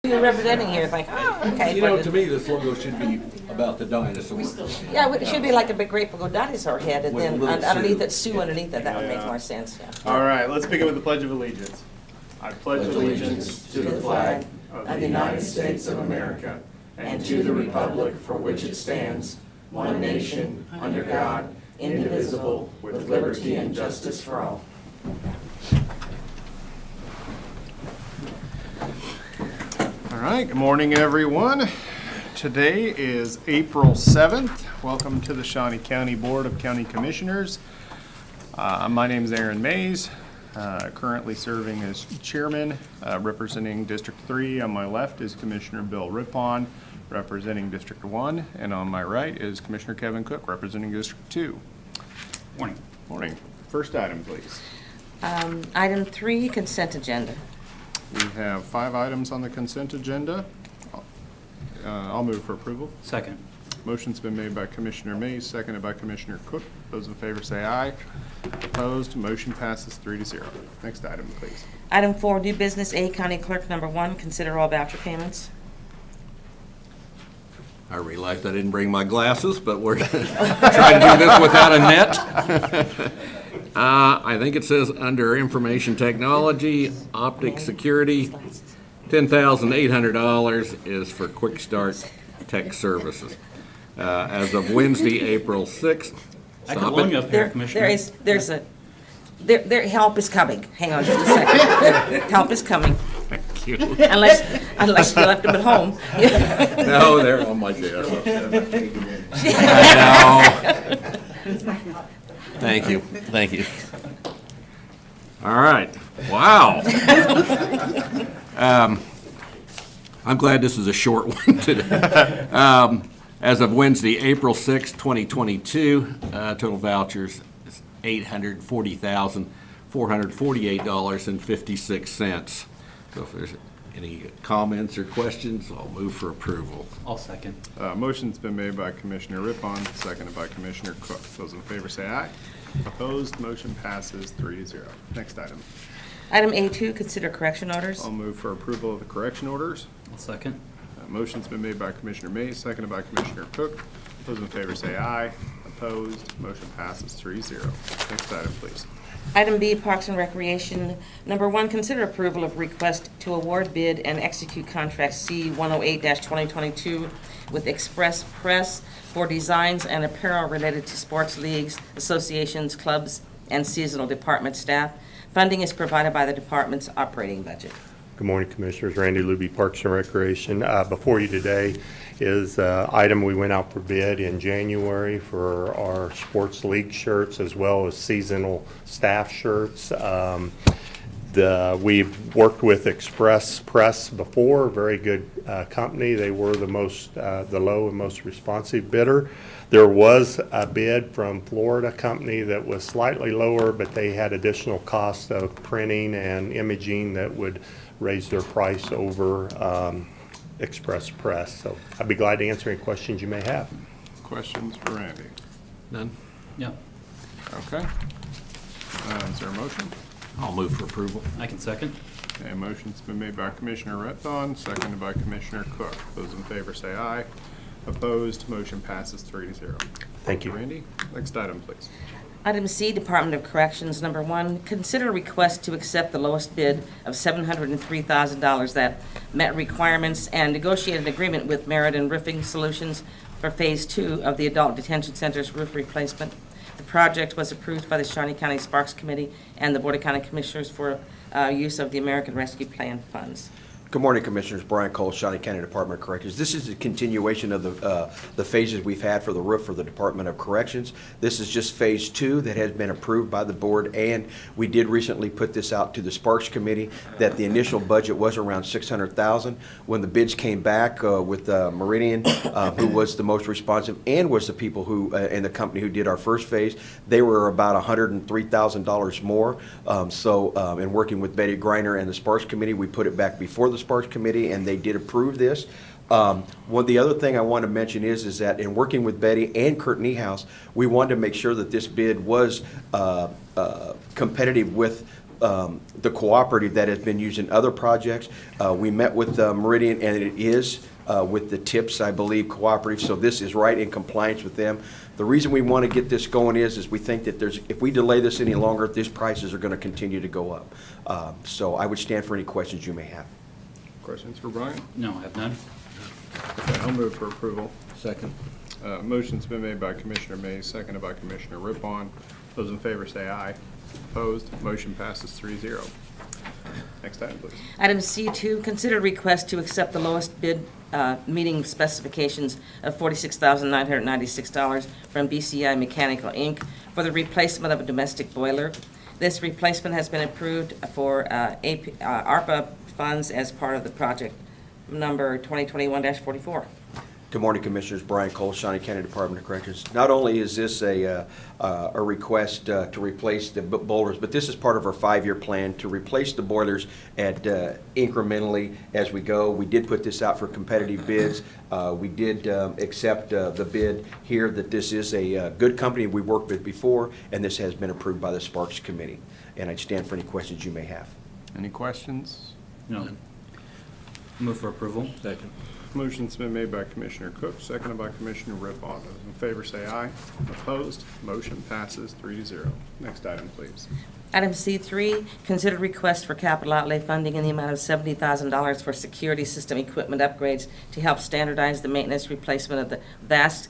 You're representing here, it's like, oh, okay. You know, to me, this logo should be about the dinosaur. Yeah, it should be like a big Grateful Go dinosaur head, and With a then little underneath Sue. it, Sue underneath it, that would make more sense, yeah. All right, let's begin with the Pledge of Allegiance. I pledge allegiance to the flag of the United States of America and to the republic for which it stands, one nation, under God, indivisible, with liberty and justice for all. All right, good morning, everyone. Today is April 7th. Welcome to the Shawnee County Board of County Commissioners. My name is Aaron Mays, currently serving as chairman, representing District 3. On my left is Commissioner Bill Rippon, representing District 1, and on my right is Commissioner Kevin Cook, representing District 2. Morning. Morning. First item, please. Item 3, consent agenda. We have 5 items on the consent agenda. I'll move for approval. Second. Motion's been made by Commissioner Mays, seconded by Commissioner Cook. Those in favor say aye. Opposed, motion passes 3-0. Next item, please. Item 4, new business, A, County Clerk, number 1, consider all voucher payments. I realized I didn't bring my glasses, but we're trying to do this without a net. I think it says under information technology, optic security, $10,800 is for Quick Start Tech Services. As of Wednesday, April 6th. I can loan you up here, Commissioner. There, help is coming. Hang on just a second. Help is coming. Thank you. Unless you left them at home. No, they're on my desk. I know. Thank you, thank you. All right, wow. I'm glad this is a short one today. As of Wednesday, April 6, 2022, total vouchers is $840,448.56. So if there's any comments or questions, I'll move for approval. I'll second. Motion's been made by Commissioner Rippon, seconded by Commissioner Cook. Those in favor say aye. Opposed, motion passes 3-0. Next item. Item A2, consider correction orders. I'll move for approval of the correction orders. I'll second. Motion's been made by Commissioner Mays, seconded by Commissioner Cook. Those in favor say aye. Opposed, motion passes 3-0. Next item, please. Item B, Parks and Recreation. Number 1, consider approval of request to award bid and execute contract C-108-2022 with Express Press for designs and apparel related to sports leagues, associations, clubs, and seasonal department staff. Funding is provided by the department's operating budget. Good morning, Commissioners. Randy Luby, Parks and Recreation. Before you today is an item we went out for bid in January for our sports league shirts as well as seasonal staff shirts. We've worked with Express Press before, very good company. They were the low and most responsive bidder. There was a bid from Florida company that was slightly lower, but they had additional costs of printing and imaging that would raise their price over Express Press. So I'd be glad to answer any questions you may have. Questions for Randy? None? Yeah, Okay. Is there a motion? I'll move for approval. I can second. A motion's been made by Commissioner Rippon, seconded by Commissioner Cook. Those in favor say aye. Opposed, motion passes 3-0. Thank you. Randy, next item, please. Item C, Department of Corrections. Number 1, consider a request to accept the lowest bid of $703,000 that met requirements and negotiate an agreement with Meriden Roofing Solutions for Phase 2 of the Adult Detention Center's roof replacement. The project was approved by the Shawnee County Sparks Committee and the Board of County Commissioners for use of the American Rescue Plan funds. Good morning, Commissioners. Brian Cole, Shawnee County Department of Corrections. This is a continuation of the phases we've had for the roof for the Department of Corrections. This is just Phase 2 that has been approved by the board, and we did recently put this out to the Sparks Committee that the initial budget was around $600,000. When the bids came back with Meridian, who was the most responsive and was the people who and the company who did our first phase, they were about $103,000 more. In working with Betty Greiner and the Sparks Committee, we put it back before the Sparks Committee, and they did approve this. The other thing I want to mention is that in working with Betty and Kurt Niehaus, we wanted to make sure that this bid was competitive with the cooperative that has been used in other projects. We met with Meridian, and it is with the TIPS, I believe, cooperative, so this is right in compliance with them. The reason we want to get this going is we think that if we delay this any longer, these prices are going to continue to go up. So I would stand for any questions you may have. Questions for Brian? No, I have none. Okay, I'll move for approval. Second. Motion's been made by Commissioner Mays, seconded by Commissioner Rippon. Those in favor say aye. Opposed? Motion passes 3-0. Next item, please. Item C2, consider request to accept the lowest bid meeting specifications of $46,996 from BCI Mechanical, Inc. for the replacement of a domestic boiler. This replacement has been approved for ARPA funds as part of the project number 2021-44. Good morning, Commissioners. Brian Cole, Shawnee County Department of Corrections. Not only is this a request to replace the boilers, but this is part of our 5-year plan to replace the boilers at incrementally as we go. We did put this out for competitive bids. We did accept the bid here that this is a good company we worked with before, and this has been approved by the Sparks Committee. And I'd stand for any questions you may have. Any questions? No. Move for approval. Second. Motion's been made by Commissioner Cook, seconded by Commissioner Rippon. Those in favor say aye. Opposed? Motion passes 3-0. Next item, please. Item C3, consider request for capital outlay funding in the amount of $70,000 for security system equipment upgrades to help standardize the maintenance replacement of the vast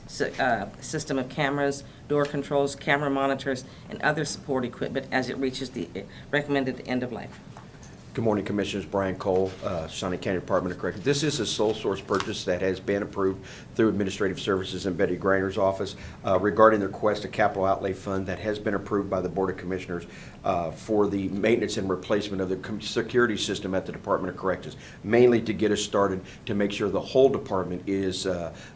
system of cameras, door controls, camera monitors, and other support equipment as it reaches the recommended end of life. Good morning, Commissioners. Brian Cole, Shawnee County Department of Corrections. This is a sole source purchase that has been approved through Administrative Services and Betty Greiner's office regarding the request of capital outlay fund that has been approved by the Board of Commissioners for the maintenance and replacement of the security system at the Department of Corrections, mainly to get us started to make sure the whole department is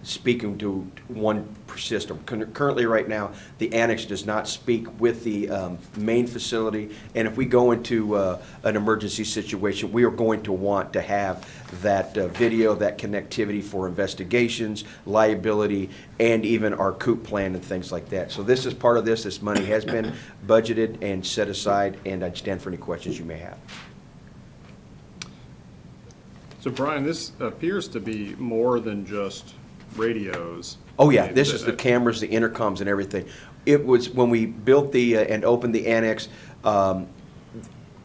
speaking to one system. Currently, right now, the annex does not speak with the main facility, and if we go into an emergency situation, we are going to want to have that video, that connectivity for investigations, liability, and even our COOP plan and things like that. So this is part of this. This money has been budgeted and set aside, and I'd stand for any questions you may have. So Brian, this appears to be more than just radios. Oh, yeah, this is the cameras, the intercoms, and everything. It was, when we built the, and opened the annex,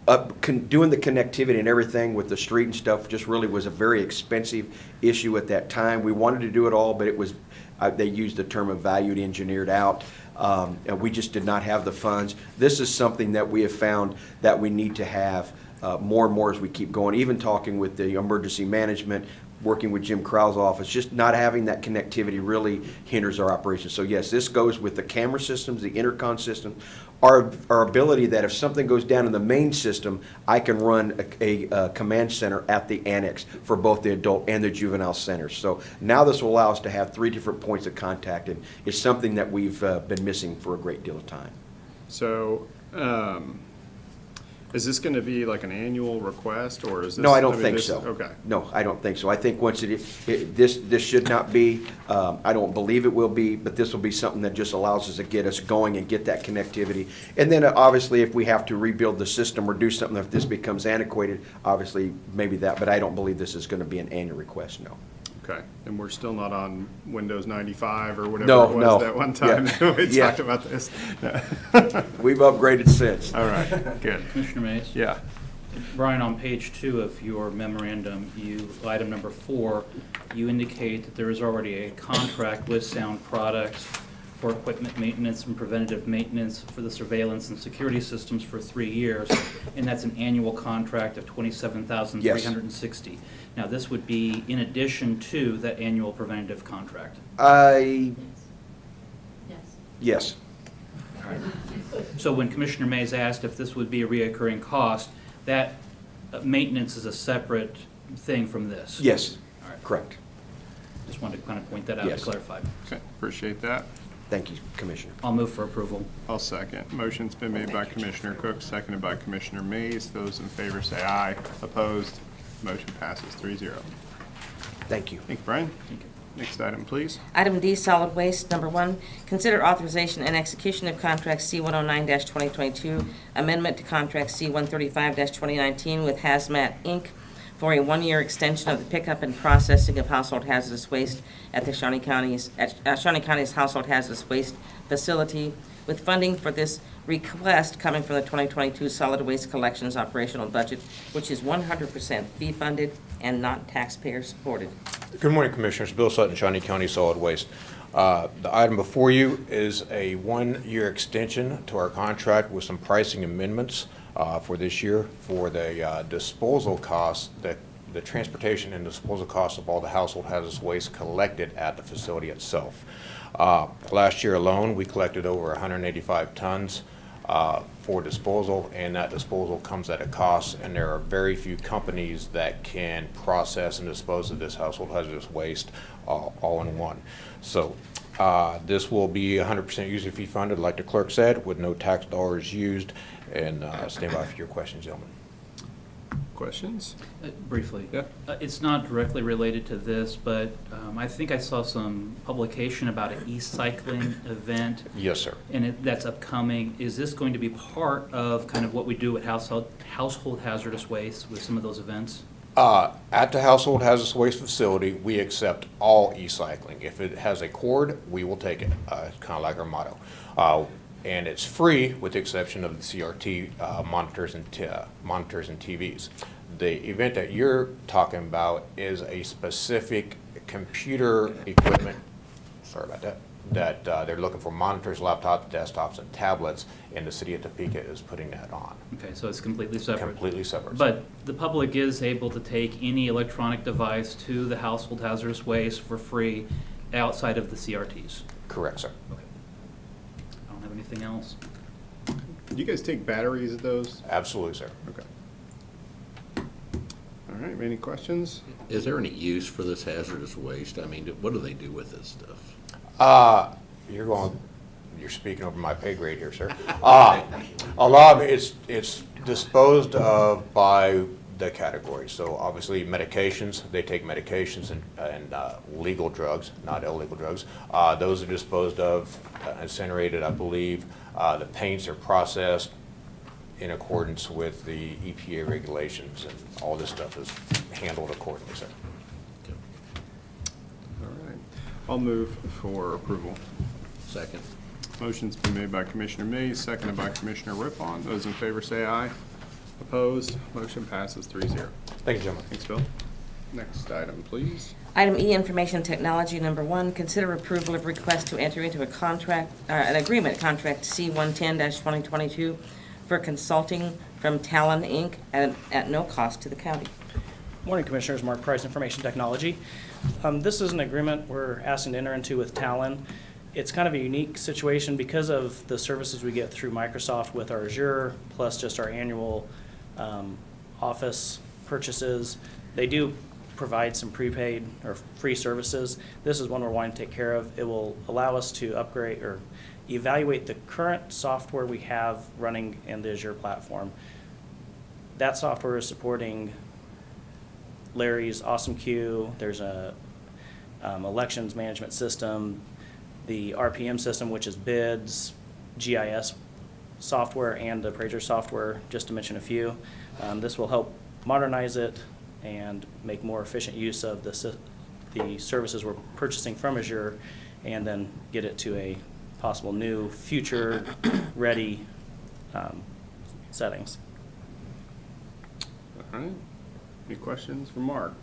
doing the connectivity and everything with the street and stuff just really was a very expensive issue at that time. We wanted to do it all, but it was, they used the term of valued engineered out, and we just did not have the funds. This is something that we have found that we need to have more and more as we keep going, even talking with the emergency management, working with Jim Crowell's office, just not having that connectivity really hinders our operations. So yes, this goes with the camera systems, the intercom system, our ability that if something goes down in the main system, I can run a command center at the annex for both the adult and the juvenile centers. So now this will allow us to have 3 different points of contact, and it's something that we've been missing for a great deal of time. So, is this going to be like an annual request, or is this? No, I don't mean, think this- so. Okay. No, I don't think so. I think once this should not be, I don't believe it will be, but this will be something that just allows us to get us going and get that connectivity. And then obviously, if we have to rebuild the system or do something, if this becomes antiquated, obviously, maybe that, but I don't believe this is going to be an annual request, no. Okay, and we're still not on Windows 95 or whatever No, it was no. that one time Yeah. we Yeah. talked about this. No. We've upgraded since. All right, good. Commissioner Mays? Yeah. Brian, on page 2 of your memorandum, item number 4, you indicate that there is already a contract with Sound Products for equipment maintenance and preventative maintenance for the surveillance and security systems for 3 years, and that's an annual contract of $27,360. Now, this would be in addition to that annual preventative contract. Yes. So when Commissioner Mays asked if this would be a reoccurring cost, that maintenance is a separate thing from this? Yes, All right. correct. Just wanted to kind of point that out to Yes. clarify. Okay, appreciate that. Thank you, Commissioner. I'll move for approval. I'll second. Motion's been made by Commissioner Cook, seconded by Commissioner Mays. Those in favor say aye. Opposed? Motion passes 3-0. Thank you. Thank you, Brian. Thank you. Next item, please. Item D, solid waste. Number 1, consider authorization and execution of contract C-109-2022, amendment to contract C-135-2019 with Hazmat, Inc. for a 1-year extension of the pickup and processing of household hazardous waste at the Shawnee County's Household Hazardous Waste Facility, with funding for this request coming from the 2022 Solid Waste Collections Operational Budget, which is 100% fee-funded and not taxpayer-supported. Good morning, Commissioners. Bill Sutton, Shawnee County Solid Waste. The item before you is a 1-year extension to our contract with some pricing amendments for this year for the disposal costs, the transportation and disposal costs of all the household hazardous waste collected at the facility itself. Last year alone, we collected over 185 tons for disposal, and that disposal comes at a cost, and there are very few companies that can process and dispose of this household hazardous waste all in one. So this will be 100% user fee funded, like the clerk said, with no tax dollars used, and stand by for your questions, gentlemen. Questions? Briefly. Yeah. It's not directly related to this, but I think I saw some publication about an e-cycling event, Yes, sir. and that's upcoming. Is this going to be part of kind of what we do at household hazardous waste with some of those events? At the household hazardous waste facility, we accept all e-cycling. If it has a cord, we will take it, kind of like our motto. And it's free with the exception of the CRT monitors and TVs. The event that you're talking about is a specific computer equipment, sorry about that, they're looking for monitors, laptops, desktops, and tablets, and the city of Topeka is putting that on. Okay, so it's completely separate. Completely separate. But the public is able to take any electronic device to the household hazardous waste for free outside of the CRTs. Correct, sir. Okay. I don't have anything else. Do you guys take batteries at those? Absolutely, sir. Okay. All right, any questions? Is there any use for this hazardous waste? I mean, what do they do with this stuff? You're speaking over my pay grade here, sir. A lot of it's disposed of by the category. So obviously medications, they take medications and legal drugs, not illegal drugs. Those are disposed of, incinerated, I believe. The paints are processed in accordance with the EPA regulations, and all this stuff is handled accordingly, sir. All right. I'll move for approval. Second. Motion's been made by Commissioner Mays, seconded by Commissioner Rippon. Those in favor say aye. Opposed? Motion passes 3-0. Thank you, gentlemen. Thanks, Bill. Next item, please. Item E, information technology. Number 1, consider approval of request to enter into an agreement, contract C-110-2022 for consulting from Talon, Inc. at no cost to the county. Morning, Commissioners. Mark Price, Information Technology. This is an agreement we're asking to enter into with Talon. It's kind of a unique situation because of the services we get through Microsoft with our Azure, plus just our annual Office purchases. They do provide some prepaid or free services. This is one we're wanting to take care of. It will allow us to upgrade or evaluate the current software we have running in the Azure platform. That software is supporting Larry's Awesome Queue. There's a elections management system, the RPM system, which is bids, GIS software, and the appraiser software, just to mention a few. This will help modernize it and make more efficient use of the services we're purchasing from Azure, and then get it to a possible new future-ready settings. All right. Any questions for Mark?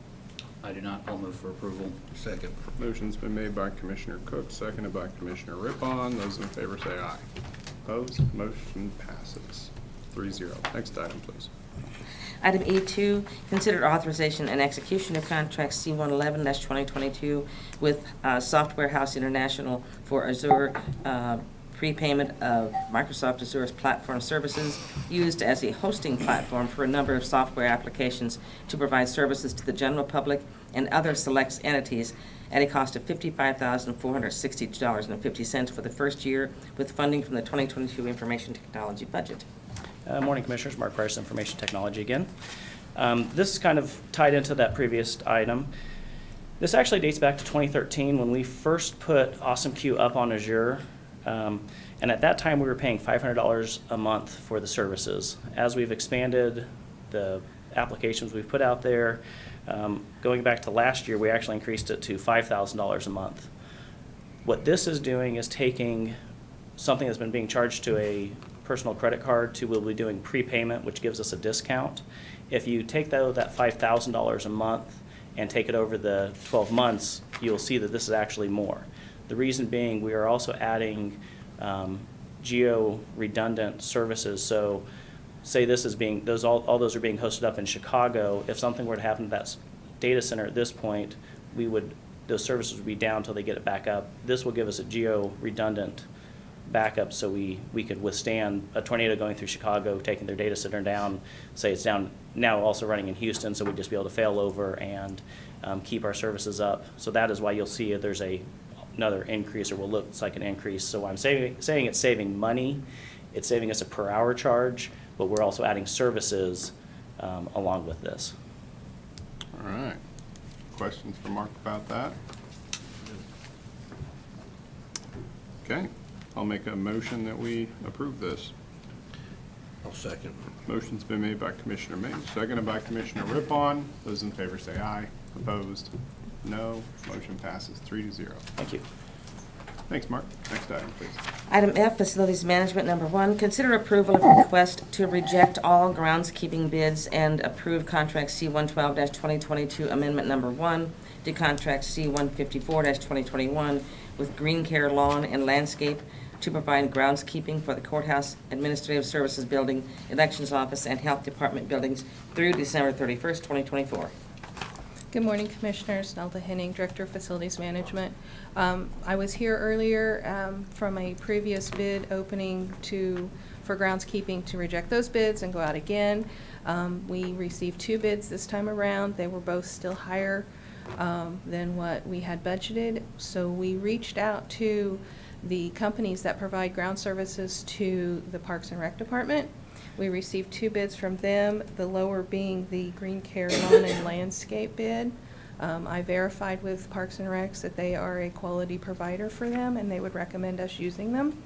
I do not. I'll move for approval. Second. Motion's been made by Commissioner Cook, seconded by Commissioner Rippon. Those in favor say aye. Opposed? Motion passes 3-0. Next item, please. Item E2, consider authorization and execution of contract C-111-2022 with Software House International for Azure prepayment of Microsoft Azure's platform services used as a hosting platform for a number of software applications to provide services to the general public and other select entities at a cost of $55,462.50 for the first year, with funding from the 2022 Information Technology budget. Morning, Commissioners. Mark Price, Information Technology again. This is kind of tied into that previous item. This actually dates back to 2013 when we first put AwesomeQ up on Azure. And at that time, we were paying $500 a month for the services. As we've expanded the applications we've put out there, going back to last year, we actually increased it to $5,000 a month. What this is doing is taking something that's been being charged to a personal credit card to we'll be doing prepayment, which gives us a discount. If you take that $5,000 a month and take it over the 12 months, you'll see that this is actually more. The reason being, we are also adding geo-redundant services. So say this is being, all those are being hosted up in Chicago. If something were to happen to that data center at this point, those services would be down until they get it back up. This will give us a geo-redundant backup so we could withstand a tornado going through Chicago, taking their data center down. Say it's down now also running in Houston, so we'd just be able to fail over and keep our services up. So that is why you'll see there's another increase, or will look like an increase. So I'm saying it's saving money. It's saving us a per hour charge, but we're also adding services along with this. All right. Questions for Mark about that? Okay, I'll make a motion that we approve this. I'll second. Motion's been made by Commissioner Ming, seconded by Commissioner Rippon. Those in favor say aye. Opposed? No. Motion passes 3-0. Thank you. Thanks, Mark. Next item, please. Item F, Facilities Management, number 1, consider approval of request to reject all groundskeeping bids and approve contract C-112-2022 amendment number 1 to contract C-154-2021 with Green Care Lawn and Landscape to provide groundskeeping for the Courthouse Administrative Services Building, Elections Office, and Health Department buildings through December 31st, 2024. Good morning, Commissioners. Nelda Henning, Director of Facilities Management. I was here earlier from a previous bid opening for groundskeeping to reject those bids and go out again. We received 2 bids this time around. They were both still higher than what we had budgeted. So we reached out to the companies that provide ground services to the Parks and Rec Department. We received 2 bids from them, the lower being the Green Care Lawn and Landscape bid. I verified with Parks and Recs that they are a quality provider for them and they would recommend us using them.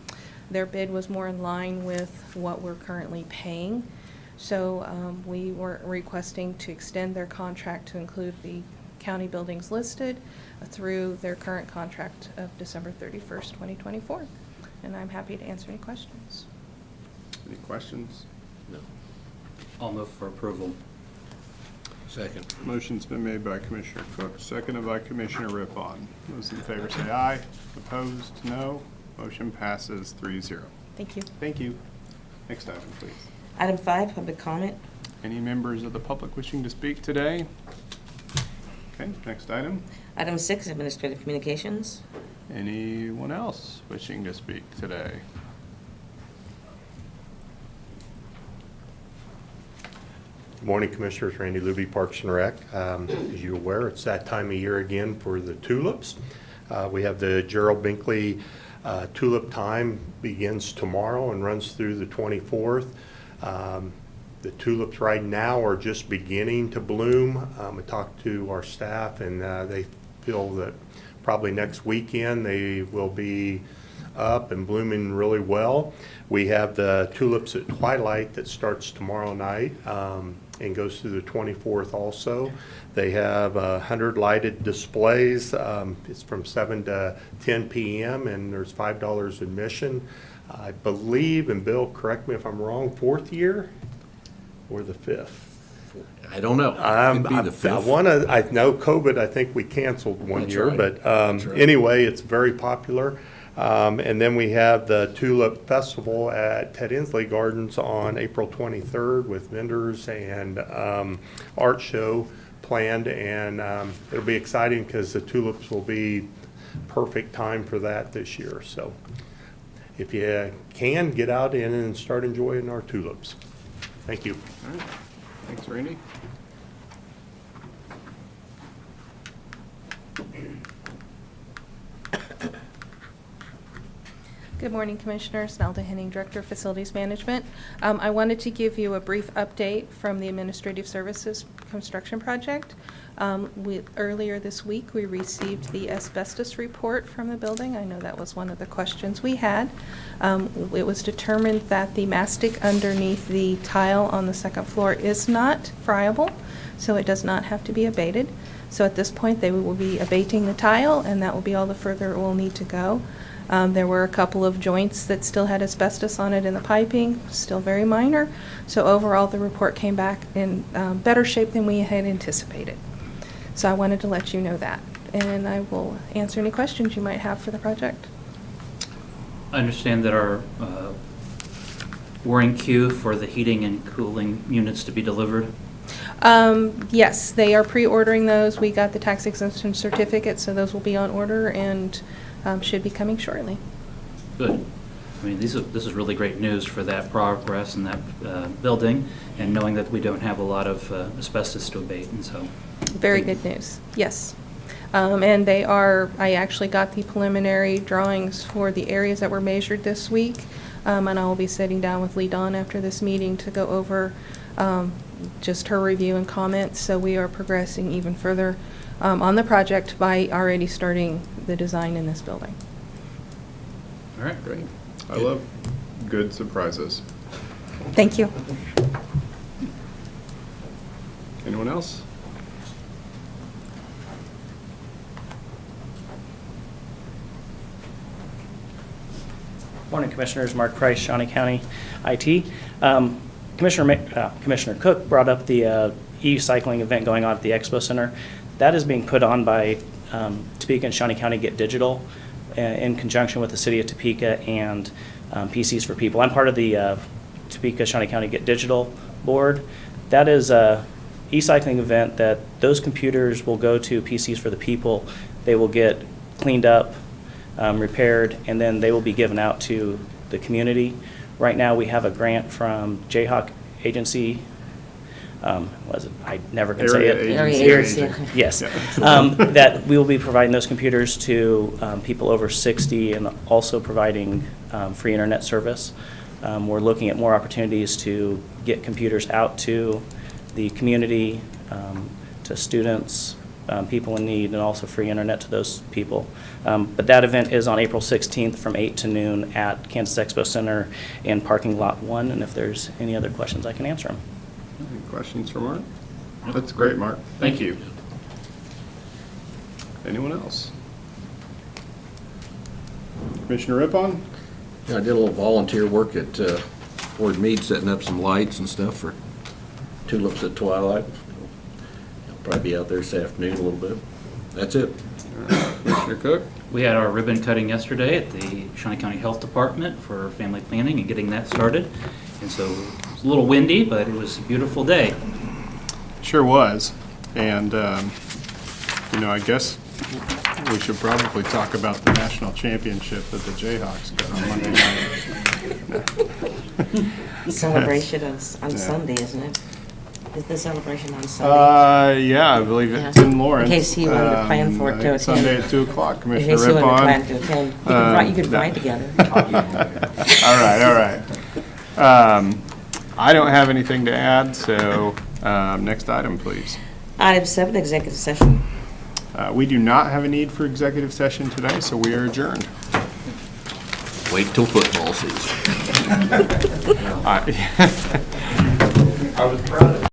Their bid was more in line with what we're currently paying. So we were requesting to extend their contract to include the county buildings listed through their current contract of December 31st, 2024. And I'm happy to answer any questions. Any questions? No. I'll move for approval. Second. Motion's been made by Commissioner Cook, seconded by Commissioner Rippon. Those in favor say aye. Opposed? No. Motion passes 3-0. Thank you. Thank you. Next item, please. Item 5, public comment. Any members of the public wishing to speak today? Okay, next item. Item 6, Administrative Communications. Anyone else wishing to speak today? Good morning, Commissioners. Randy Luby, Parks and Rec. As you're aware, it's that time of year again for the tulips. We have the Gerald Binkley tulip time begins tomorrow and runs through the 24th. The tulips right now are just beginning to bloom. I talked to our staff and they feel that probably next weekend they will be up and blooming really well. We have the tulips at twilight that starts tomorrow night and goes through the 24th also. They have 100 lighted displays. It's from 7 to 10 p.m. and there's $5 admission. I believe, and Bill, correct me if I'm wrong, 4th year or the 5th? I don't know. It'd be the fifth. I know COVID, I think we canceled one That's year, right. but That's right. anyway, it's very popular. And then we have the Tulip Festival at Ted Inslee Gardens on April 23rd with vendors and art show planned. And it'll be exciting because the tulips will be perfect time for that this year. So if you can, get out in and start enjoying our tulips. Thank you. All right. Thanks, Randy. Good Good morning, Commissioners. Nelda Henning, Director of Facilities Management. I wanted to give you a brief update from the Administrative Services Construction Project. Earlier this week, we received the asbestos report from the building. I know that was one of the questions we had. It was determined that the mastic underneath the tile on the second floor is not friable, so it does not have to be abated. So at this point, they will be abating the tile, and that will be all the further it will need to go. There were a couple of joints that still had asbestos on it in the piping, still very minor. So overall, the report came back in better shape than we had anticipated. So I wanted to let you know that. And I will answer any questions you might have for the project. I understand that our we're in queue for the heating and cooling units to be delivered. Yes, they are pre-ordering those. We got the tax exemption certificate, so those will be on order and should be coming shortly. Good. I mean, this is really great news for that progress in that building, and knowing that we don't have a lot of asbestos to abate, and so. Very good news, yes. And they are, I actually got the preliminary drawings for the areas that were measured this week, and I will be sitting down with Lee Dawn after this meeting to go over just her review and comments. So we are progressing even further on the project by already starting the design in this building. All right, great. I love good surprises. Thank you. Anyone else? Morning, Commissioners. Mark Price, Shawnee County IT. Commissioner Cook brought up the e-cycling event going on at the Expo Center. That is being put on by Topeka and Shawnee County Get Digital in conjunction with the City of Topeka and PCs for People. I'm part of the Topeka Shawnee County Get Digital board. That is a e-cycling event that those computers will go to PCs for the People. They will get cleaned up, repaired, and then they will be given out to the community. Right now, we have a grant from Jayhawk Agency. Was it? I never can say it. Area agency. Yes. That we will be providing those computers to people over 60 and also providing free internet service. We're looking at more opportunities to get computers out to the community, to students, people in need, and also free internet to those people. But that event is on April 16th from 8 to noon at Kansas Expo Center in parking lot 1. And if there's any other questions, I can answer them. Any questions for Mark? That's great, Mark. Thank you. Anyone else? Commissioner Rippon? Yeah, I did a little volunteer work at Ford Meade, setting up some lights and stuff for tulips at twilight. I'll probably be out there this afternoon a little bit. That's it. Commissioner Cook? We had our ribbon cutting yesterday at the Shawnee County Health Department for family planning and getting that started. And so it was a little windy, but it was a beautiful day. Sure was. And, I guess we should probably talk about the national championship that the Jayhawks got on Monday night. Celebration on Sunday, isn't it? Is the celebration on Sunday? Yeah, I believe it's Yeah. in Lawrence. In case you wanted to plan for it to attend. Sunday at 2 o'clock, In Commissioner case you wanted to plan Rippon. to attend. You could fly together. All right. I don't have anything to add, so next item, please. Item 7, executive session. We do not have a need for executive session today, so we are adjourned. Wait till football season. I was proud of